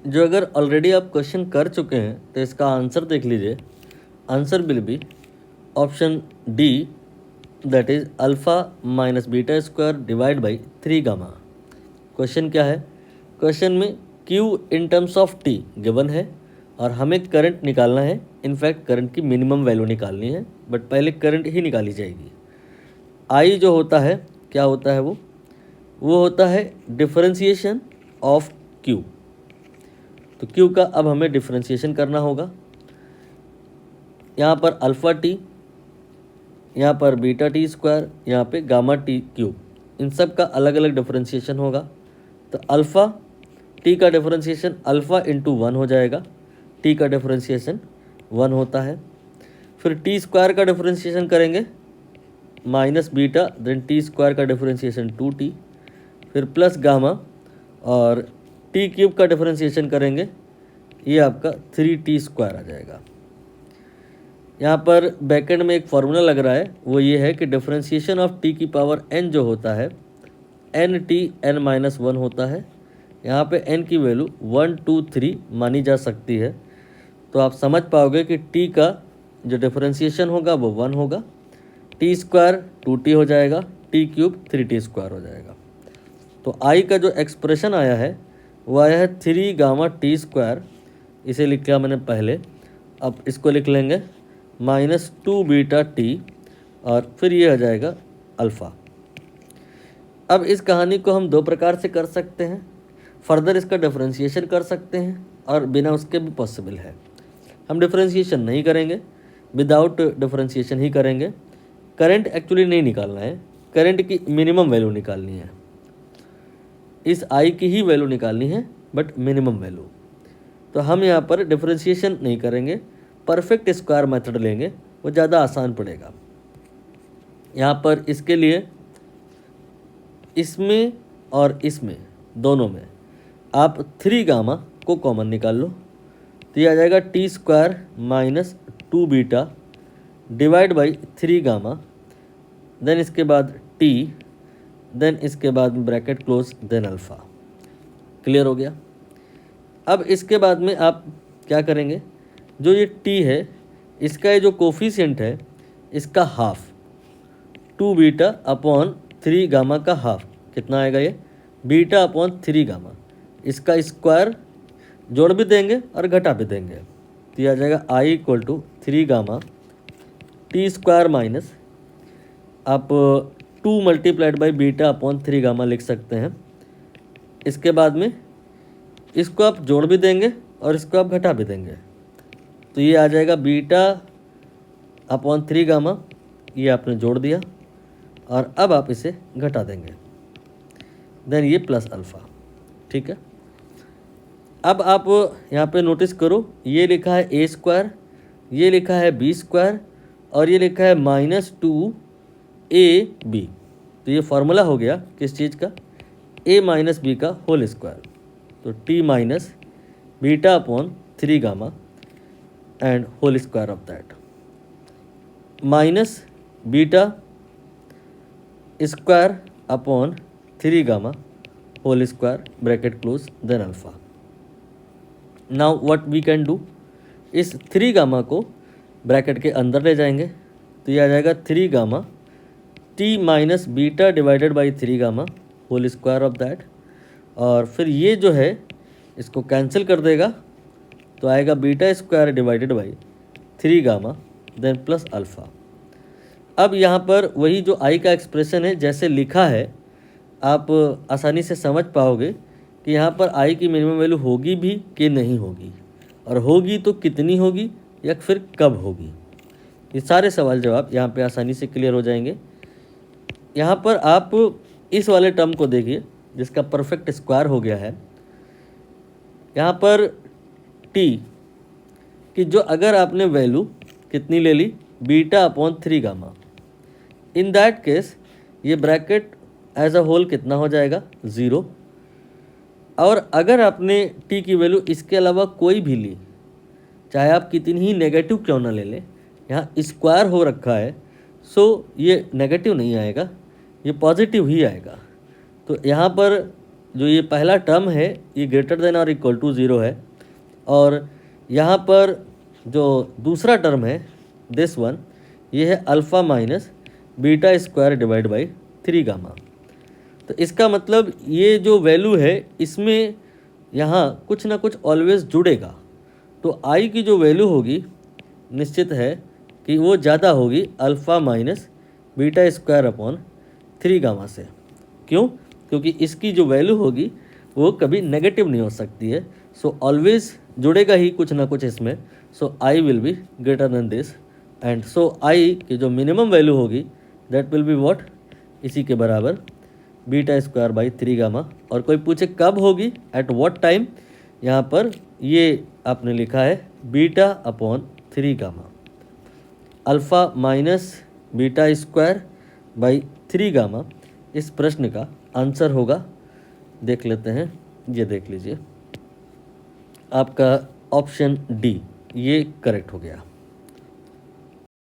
जो अगर ऑलरेडी आप क्वेश्चन कर चुके हैं तो इसका आंसर देख लीजिए। Answer will be option D, that is alpha minus beta square divide by 3 gamma. Question क्या है? क्वेश्चन में Q in terms of T given है और हमें करंट निकालना है। इनफैक्ट करंट की मिनिमम वैल्यू निकालनी है, बट पहले करंट ही निकाली जाएगी। I जो होता है, क्या होता है वो होता है डिफरेंशिएशन ऑफ Q। तो Q का अब हमें डिफरेंशिएशन करना होगा। यहाँ पर अल्फ़ा टी, यहाँ पर बीटा टी स्क्वायर, यहाँ पे गामा टी क्यूब, इन सब का अलग अलग डिफरेंशिएशन होगा। तो अल्फ़ा टी का डिफरेंशिएशन अल्फ़ा इंटू 1 हो जाएगा। टी का डिफरेंशिएशन 1 होता है। फिर टी स्क्वायर का डिफरेंशिएशन करेंगे minus beta, then T square का डिफरेंशिएशन 2t, फिर प्लस गामा, और टी क्यूब का डिफरेंशिएशन करेंगे, ये आपका 3t स्क्वायर आ जाएगा। यहाँ पर बैकेंड में एक फार्मूला लग रहा है, वो ये है कि डिफरेंशिएशन ऑफ टी की पावर n जो होता है n(n-1) होता है। यहाँ पे n की वैल्यू 1, 2, 3 मानी जा सकती है। तो आप समझ पाओगे कि t का जो डिफरेंशिएशन होगा वो 1 होगा, टी स्क्वायर 2t हो जाएगा, टी क्यूब 3t स्क्वायर हो जाएगा। तो i का जो एक्सप्रेशन आया है वो आया है 3 गामा टी स्क्वायर, इसे लिखा मैंने पहले। अब इसको लिख लेंगे -2 बीटा टी, और फिर ये आ जाएगा अल्फ़ा। अब इस कहानी को हम 2 प्रकार से कर सकते हैं। फर्दर इसका डिफरेंशिएशन कर सकते हैं और बिना उसके भी पॉसिबल है। हम डिफरेंशिएशन नहीं करेंगे, विदाउट डिफरेंशिएशन ही करेंगे। करंट एक्चुअली नहीं निकालना है, करंट की मिनिमम वैल्यू निकालनी है। इस आई की ही वैल्यू निकालनी है, बट मिनिमम वैल्यू। तो हम यहाँ पर डिफरेंशिएशन नहीं करेंगे, परफेक्ट स्क्वायर मेथड लेंगे, वो ज़्यादा आसान पड़ेगा। यहाँ पर इसके लिए इसमें और इसमें दोनों में आप 3 गामा को कॉमन निकाल लो, तो ये आ जाएगा T square minus 2 beta divide by 3 gamma, then इसके बाद टी, देन इसके बाद bracket close, then alpha. Clear हो गया? अब इसके बाद में आप क्या करेंगे, जो ये टी है इसका ये जो कोफिशिएंट है इसका हाफ, 2 बीटा अपॉन 3 गामा का हाफ, कितना आएगा ये बीटा अपॉन 3 गामा। इसका स्क्वायर जोड़ भी देंगे और घटा भी देंगे, तो ये आ जाएगा I equal to 3 gamma t square minus, आप 2 multiplied by beta upon 3 gamma लिख सकते हैं। इसके बाद में इसको आप जोड़ भी देंगे और इसको आप घटा भी देंगे, तो ये आ जाएगा बीटा अपॉन 3 गामा, ये आपने जोड़ दिया और अब आप इसे घटा देंगे, देन ये प्लस अल्फ़ा। ठीक है? अब आप यहाँ पे नोटिस करो, ये लिखा है ए स्क्वायर, ये लिखा है बी स्क्वायर, और ये लिखा है -2ab। तो ये फार्मूला हो गया किस चीज़ का, a माइनस बी का होल स्क्वायर। तो t minus beta upon 3 gamma and whole square of that, minus beta square upon 3 gamma whole square bracket close, then alpha. Now what we can do, इस 3 gamma को bracket के अंदर ले जाएंगे, तो ये आ जाएगा 3 gamma T minus beta divided by 3 gamma whole square of that, और फिर ये जो है इसको कैंसिल कर देगा, तो आएगा beta square divided by 3 gamma then plus alpha. अब यहाँ पर वही जो आई का एक्सप्रेशन है जैसे लिखा है, आप आसानी से समझ पाओगे कि यहाँ पर आई की मिनिमम वैल्यू होगी भी कि नहीं होगी, और होगी तो कितनी होगी या फिर कब होगी। ये सारे सवाल जवाब यहाँ पे आसानी से क्लियर हो जाएंगे। यहाँ पर आप इस वाले टर्म को देखिए जिसका परफेक्ट स्क्वायर हो गया है। यहाँ पर टी कि जो अगर आपने वैल्यू कितनी ले ली, beta upon 3 gamma, in that case ये ब्रैकेट एज अ होल कितना हो जाएगा, 0। और अगर आपने टी की वैल्यू इसके अलावा कोई भी ली, चाहे आप कितनी ही नेगेटिव क्यों ना ले लें, यहाँ स्क्वायर हो रखा है, सो ये नेगेटिव नहीं आएगा, ये पॉजिटिव ही आएगा। तो यहाँ पर जो ये पहला टर्म है ये ग्रेटर देन और इक्वल टू 0 है, और यहाँ पर जो दूसरा टर्म है दिस वन, ये है alpha minus beta square divide by 3 gamma. तो इसका मतलब ये जो वैल्यू है इसमें यहाँ कुछ ना कुछ ऑलवेज जुड़ेगा, तो आई की जो वैल्यू होगी निश्चित है कि वो ज़्यादा होगी alpha minus beta square upon 3 gamma से। क्यों? क्योंकि इसकी जो वैल्यू होगी वो कभी नेगेटिव नहीं हो सकती है, सो ऑलवेज जुड़ेगा ही कुछ ना कुछ इसमें। So I will be greater than this, and so I की जो मिनिमम वैल्यू होगी दैट विल बी व्हाट, इसी के बराबर बीटा स्क्वायर बाई 3 गामा। और कोई पूछे कब होगी, एट व्हाट टाइम, यहाँ पर ये आपने लिखा है beta upon 3 gamma. Alpha minus beta square by 3 gamma इस प्रश्न का आंसर होगा। देख लेते हैं, ये देख लीजिए, आपका ऑप्शन डी ये करेक्ट हो गया।